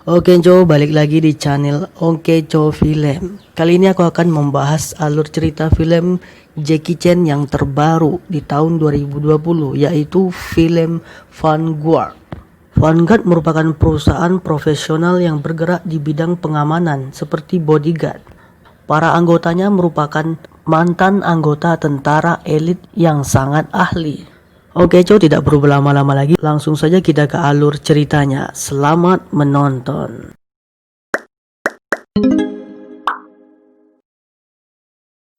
Oke Jo, balik lagi di channel Oke Jo Film. Kali ini aku akan membahas alur cerita film Jackie Chan yang terbaru di tahun 2020, yaitu film Vanguard. Vanguard merupakan perusahaan profesional yang bergerak di bidang pengamanan seperti bodyguard. Para anggotanya merupakan mantan anggota tentara elit yang sangat ahli. Oke Co, tidak perlu berlama-lama lagi, langsung saja kita ke alur ceritanya. Selamat menonton.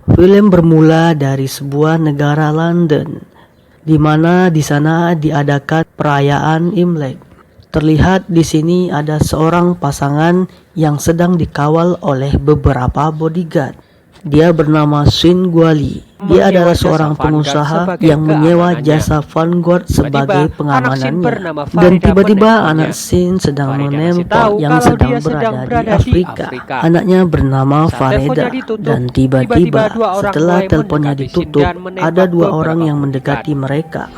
Film bermula dari sebuah negara London, di mana di sana diadakan perayaan Imlek. Terlihat di sini ada seorang pasangan yang sedang dikawal oleh beberapa bodyguard. Dia bernama Shin Guali. Dia adalah seorang pengusaha yang menyewa jasa Vanguard sebagai pengamanannya. Dan tiba-tiba anak Shin sedang menempel yang sedang berada di Afrika. Anaknya bernama Fareda. Dan tiba-tiba setelah teleponnya ditutup, ada dua orang yang mendekati mereka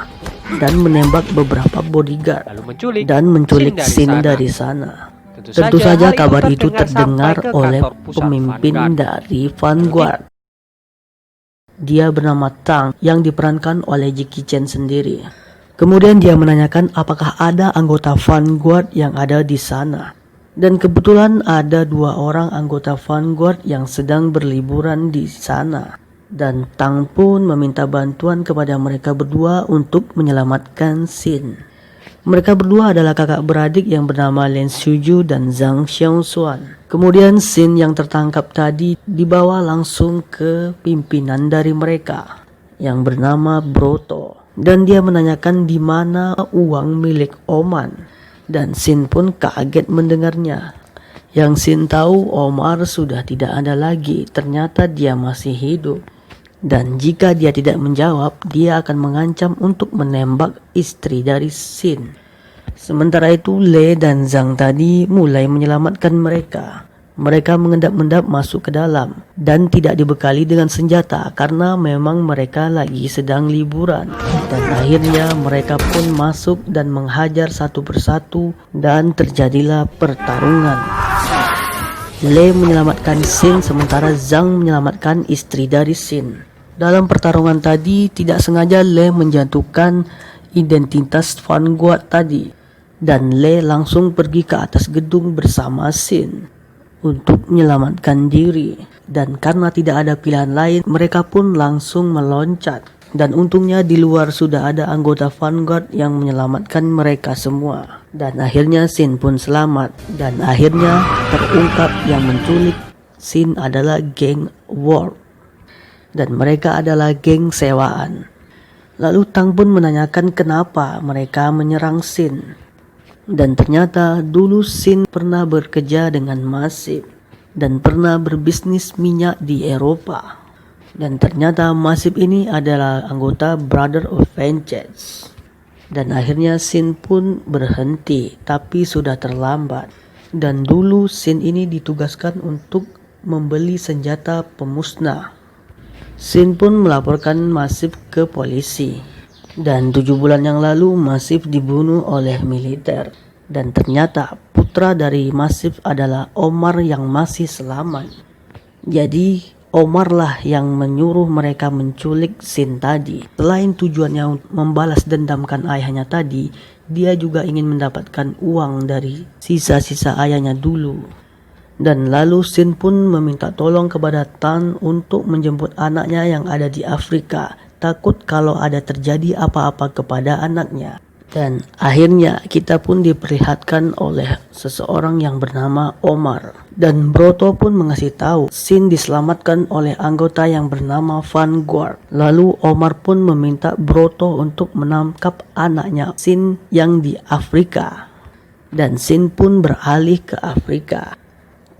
dan menembak beberapa bodyguard dan menculik Shin dari sana. Tentu saja kabar itu terdengar oleh pemimpin dari Vanguard. Dia bernama Tang yang diperankan oleh Jackie Chan sendiri. Kemudian dia menanyakan apakah ada anggota Vanguard yang ada di sana. Dan kebetulan ada dua orang anggota Vanguard yang sedang berliburan di sana. Dan Tang pun meminta bantuan kepada mereka berdua untuk menyelamatkan Shin. Mereka berdua adalah kakak beradik yang bernama Lin Suju dan Zhang Xiaoxuan. Kemudian Shin yang tertangkap tadi dibawa langsung ke pimpinan dari mereka yang bernama Broto. Dan dia menanyakan di mana uang milik Oman. Dan Shin pun kaget mendengarnya. Yang Shin tahu Omar sudah tidak ada lagi, ternyata dia masih hidup. Dan jika dia tidak menjawab, dia akan mengancam untuk menembak istri dari Shin. Sementara itu, Le dan Zhang tadi mulai menyelamatkan mereka. Mereka mengendap-endap masuk ke dalam dan tidak dibekali dengan senjata karena memang mereka lagi sedang liburan. Dan akhirnya mereka pun masuk dan menghajar satu persatu dan terjadilah pertarungan. Le menyelamatkan Shin sementara Zhang menyelamatkan istri dari Shin. Dalam pertarungan tadi tidak sengaja Le menjatuhkan identitas Vanguard tadi. Dan Le langsung pergi ke atas gedung bersama Shin untuk menyelamatkan diri. Dan karena tidak ada pilihan lain, mereka pun langsung meloncat. Dan untungnya di luar sudah ada anggota Vanguard yang menyelamatkan mereka semua. Dan akhirnya Shin pun selamat. Dan akhirnya terungkap yang menculik Shin adalah geng War. Dan mereka adalah geng sewaan. Lalu Tang pun menanyakan kenapa mereka menyerang Shin. Dan ternyata dulu Shin pernah bekerja dengan Masif dan pernah berbisnis minyak di Eropa. Dan ternyata Masif ini adalah anggota Brother of Vengeance. Dan akhirnya Shin pun berhenti, tapi sudah terlambat. Dan dulu Shin ini ditugaskan untuk membeli senjata pemusnah. Shin pun melaporkan Masif ke polisi. Dan 7 bulan yang lalu Masif dibunuh oleh militer. Dan ternyata putra dari Masif adalah Omar yang masih selamat. Jadi Omar lah yang menyuruh mereka menculik Shin tadi. Selain tujuannya membalas dendamkan ayahnya tadi, dia juga ingin mendapatkan uang dari sisa-sisa ayahnya dulu. Dan lalu Shin pun meminta tolong kepada Tan untuk menjemput anaknya yang ada di Afrika. Takut kalau ada terjadi apa-apa kepada anaknya. Dan akhirnya kita pun diperlihatkan oleh seseorang yang bernama Omar. Dan Broto pun mengasih tahu Shin diselamatkan oleh anggota yang bernama Vanguard. Lalu Omar pun meminta Broto untuk menangkap anaknya Shin yang di Afrika. Dan Shin pun beralih ke Afrika.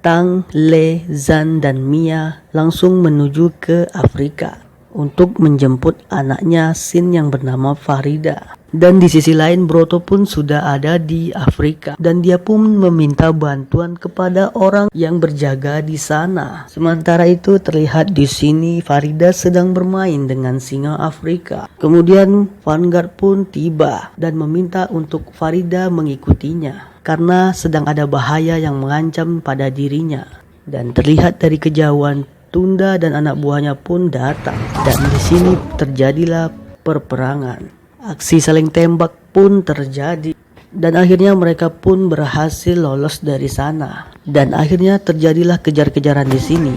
Tang, Le, Zhan, dan Mia langsung menuju ke Afrika untuk menjemput anaknya Shin yang bernama Farida. Dan di sisi lain Broto pun sudah ada di Afrika dan dia pun meminta bantuan kepada orang yang berjaga di sana. Sementara itu terlihat di sini Farida sedang bermain dengan singa Afrika. Kemudian Vanguard pun tiba dan meminta untuk Farida mengikutinya. karena sedang ada bahaya yang mengancam pada dirinya. Dan terlihat dari kejauhan, Tunda dan anak buahnya pun datang. Dan di sini terjadilah perperangan. Aksi saling tembak pun terjadi. Dan akhirnya mereka pun berhasil lolos dari sana. Dan akhirnya terjadilah kejar-kejaran di sini.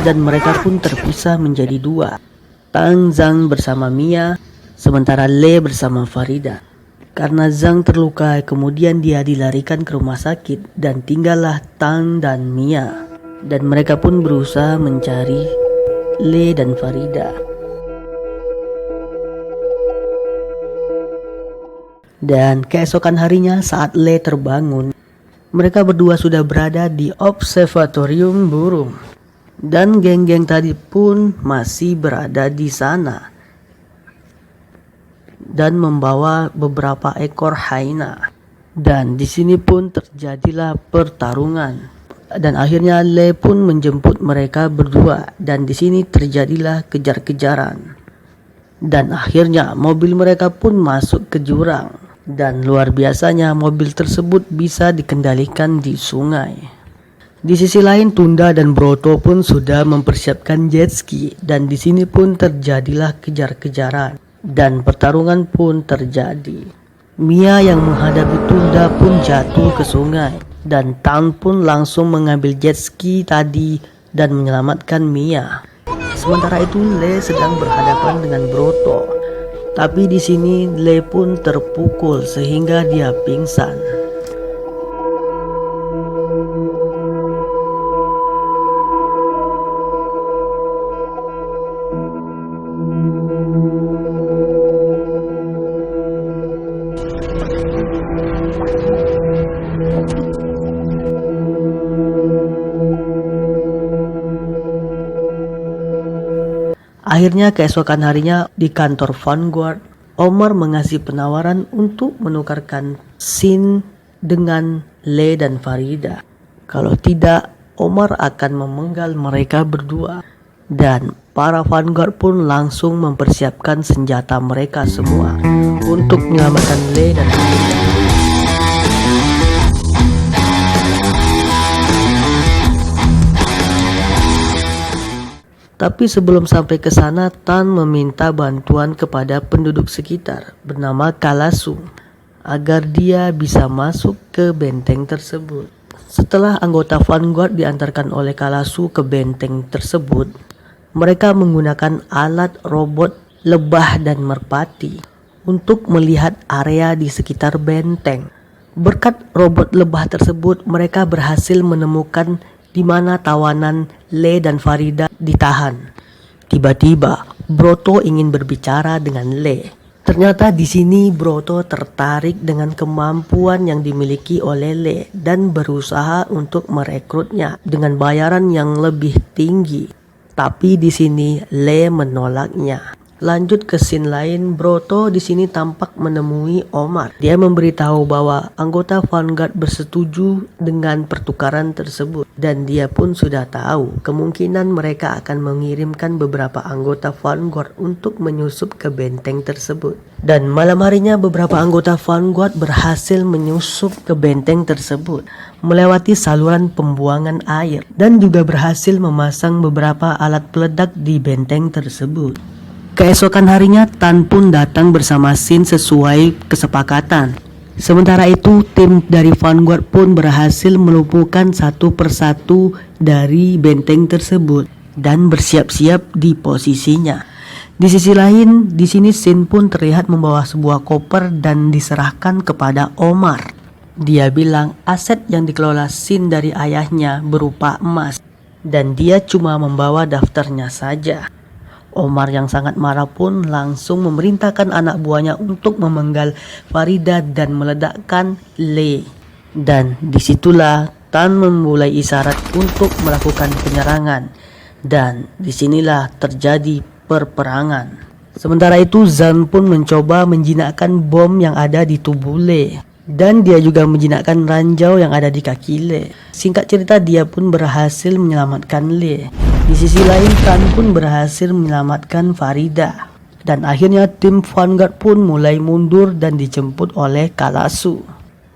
Dan mereka pun terpisah menjadi dua. Tang Zhang bersama Mia, sementara Le bersama Farida. Karena Zhang terluka, kemudian dia dilarikan ke rumah sakit dan tinggallah Tang dan Mia. Dan mereka pun berusaha mencari Le dan Farida. Dan keesokan harinya saat Le terbangun, mereka berdua sudah berada di observatorium burung. Dan geng-geng tadi pun masih berada di sana dan membawa beberapa ekor hyena. Dan di sini pun terjadilah pertarungan. Dan akhirnya Le pun menjemput mereka berdua dan di sini terjadilah kejar-kejaran. Dan akhirnya mobil mereka pun masuk ke jurang. Dan luar biasanya mobil tersebut bisa dikendalikan di sungai. Di sisi lain Tunda dan Broto pun sudah mempersiapkan jet ski dan di sini pun terjadilah kejar-kejaran. Dan pertarungan pun terjadi. Mia yang menghadapi Tunda pun jatuh ke sungai. Dan Tang pun langsung mengambil jet ski tadi dan menyelamatkan Mia. Sementara itu Le sedang berhadapan dengan Broto. Tapi di sini Le pun terpukul sehingga dia pingsan. Akhirnya keesokan harinya di kantor Vanguard, Omar mengasih penawaran untuk menukarkan Sin dengan Le dan Farida. Kalau tidak, Omar akan memenggal mereka berdua. Dan para Vanguard pun langsung mempersiapkan senjata mereka semua untuk menyelamatkan Le dan Farida. Tapi sebelum sampai ke sana, Tan meminta bantuan kepada penduduk sekitar bernama Kalasu agar dia bisa masuk ke benteng tersebut. Setelah anggota Vanguard diantarkan oleh Kalasu ke benteng tersebut, mereka menggunakan alat robot lebah dan merpati untuk melihat area di sekitar benteng. Berkat robot lebah tersebut, mereka berhasil menemukan di mana tawanan Le dan Farida ditahan. Tiba-tiba Broto ingin berbicara dengan Le. Ternyata di sini Broto tertarik dengan kemampuan yang dimiliki oleh Le dan berusaha untuk merekrutnya dengan bayaran yang lebih tinggi. Tapi di sini Le menolaknya. Lanjut ke scene lain, Broto di sini tampak menemui Omar. Dia memberitahu bahwa anggota Vanguard bersetuju dengan pertukaran tersebut dan dia pun sudah tahu kemungkinan mereka akan mengirimkan beberapa anggota Vanguard untuk menyusup ke benteng tersebut. Dan malam harinya beberapa anggota Vanguard berhasil menyusup ke benteng tersebut melewati saluran pembuangan air dan juga berhasil memasang beberapa alat peledak di benteng tersebut. Keesokan harinya Tan pun datang bersama Sin sesuai kesepakatan. Sementara itu tim dari Vanguard pun berhasil melumpuhkan satu persatu dari benteng tersebut dan bersiap-siap di posisinya. Di sisi lain, di sini Sin pun terlihat membawa sebuah koper dan diserahkan kepada Omar. Dia bilang aset yang dikelola Sin dari ayahnya berupa emas dan dia cuma membawa daftarnya saja. Omar yang sangat marah pun langsung memerintahkan anak buahnya untuk memenggal Farida dan meledakkan Le. Dan disitulah Tan memulai isyarat untuk melakukan penyerangan. Dan disinilah terjadi perperangan. Sementara itu Zhang pun mencoba menjinakkan bom yang ada di tubuh Le. Dan dia juga menjinakkan ranjau yang ada di kaki Le. Singkat cerita dia pun berhasil menyelamatkan Le. Di sisi lain Tan pun berhasil menyelamatkan Farida. Dan akhirnya tim Vanguard pun mulai mundur dan dijemput oleh Kalasu.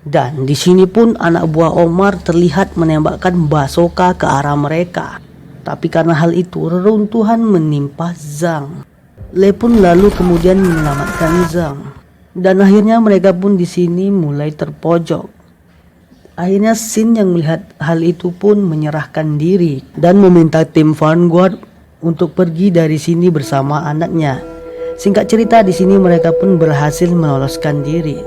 Dan di sini pun anak buah Omar terlihat menembakkan basoka ke arah mereka. Tapi karena hal itu reruntuhan menimpa Zhang. Le pun lalu kemudian menyelamatkan Zhang. Dan akhirnya mereka pun di sini mulai terpojok. Akhirnya Shin yang melihat hal itu pun menyerahkan diri dan meminta tim Vanguard untuk pergi dari sini bersama anaknya. Singkat cerita di sini mereka pun berhasil meloloskan diri.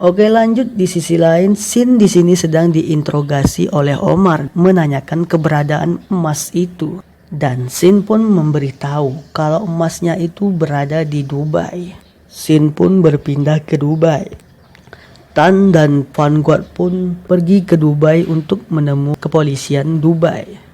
Oke, lanjut. Di sisi lain, Shin di sini sedang diinterogasi oleh Omar menanyakan keberadaan emas itu. Dan Shin pun memberitahu kalau emasnya itu berada di Dubai. Shin pun berpindah ke Dubai. Tan dan Vanguard pun pergi ke Dubai untuk menemui kepolisian Dubai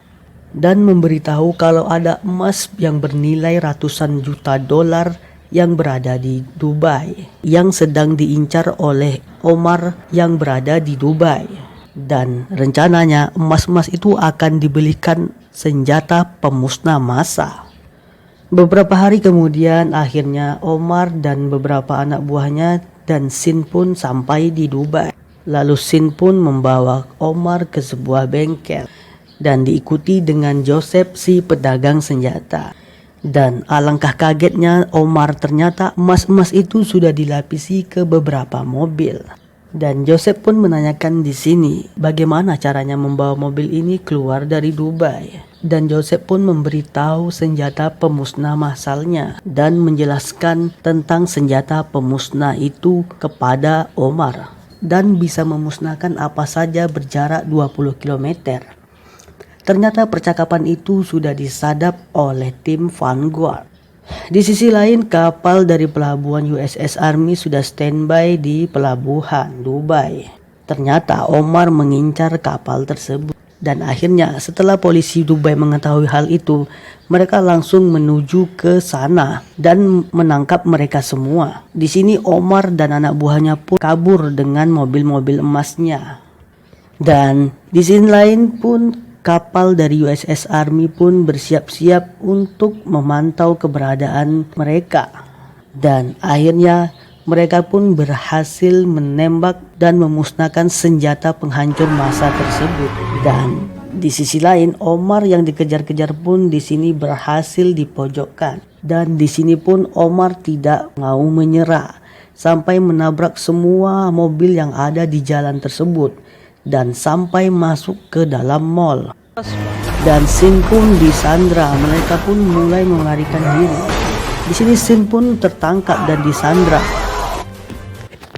dan memberitahu kalau ada emas yang bernilai ratusan juta dolar yang berada di Dubai yang sedang diincar oleh Omar yang berada di Dubai. Dan rencananya emas-emas itu akan dibelikan senjata pemusnah massa. Beberapa hari kemudian akhirnya Omar dan beberapa anak buahnya dan Shin pun sampai di Dubai. Lalu Shin pun membawa Omar ke sebuah bengkel dan diikuti dengan Joseph si pedagang senjata. Dan alangkah kagetnya Omar, ternyata emas-emas itu sudah dilapisi ke beberapa mobil. Dan Joseph pun menanyakan di sini bagaimana caranya membawa mobil ini keluar dari Dubai. Dan Joseph pun memberitahu senjata pemusnah massalnya dan menjelaskan tentang senjata pemusnah itu kepada Omar dan bisa memusnahkan apa saja berjarak 20 km. Ternyata percakapan itu sudah disadap oleh tim Vanguard. Di sisi lain, kapal dari pelabuhan USS Army sudah standby di pelabuhan Dubai. Ternyata Omar mengincar kapal tersebut. Dan akhirnya setelah polisi Dubai mengetahui hal itu, mereka langsung menuju ke sana dan menangkap mereka semua. Di sini Omar dan anak buahnya pun kabur dengan mobil-mobil emasnya. Dan di sisi lain pun kapal dari USS Army pun bersiap-siap untuk memantau keberadaan mereka. Dan akhirnya mereka pun berhasil menembak dan memusnahkan senjata penghancur massa tersebut. Dan di sisi lain Omar yang dikejar-kejar pun di sini berhasil dipojokkan. Dan di sini pun Omar tidak mau menyerah sampai menabrak semua mobil yang ada di jalan tersebut dan sampai masuk ke dalam mall. Dan Shin pun disandra, mereka pun mulai melarikan diri. Di sini Shin pun tertangkap dan disandra.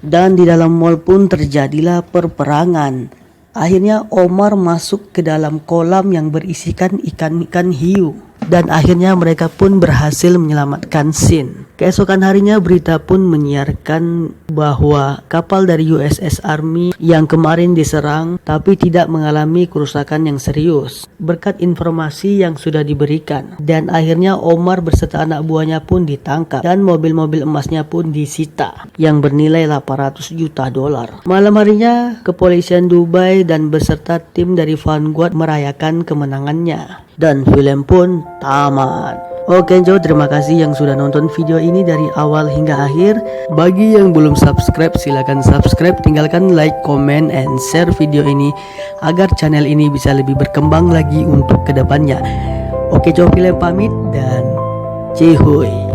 Dan di dalam mall pun terjadilah perperangan. Akhirnya Omar masuk ke dalam kolam yang berisikan ikan-ikan hiu. Dan akhirnya mereka pun berhasil menyelamatkan Shin. Keesokan harinya berita pun menyiarkan bahwa kapal dari USS Army yang kemarin diserang tapi tidak mengalami kerusakan yang serius berkat informasi yang sudah diberikan. Dan akhirnya Omar beserta anak buahnya pun ditangkap dan mobil-mobil emasnya pun disita yang bernilai 800 juta dolar. Malam harinya kepolisian Dubai dan beserta tim dari Vanguard merayakan kemenangannya. Dan film pun tamat. Oke Jo, terima kasih yang sudah nonton video ini dari awal hingga akhir. Bagi yang belum subscribe, silahkan subscribe, tinggalkan like, comment, and share video ini agar channel ini bisa lebih berkembang lagi untuk kedepannya. Oke Jo, film pamit dan cihuy.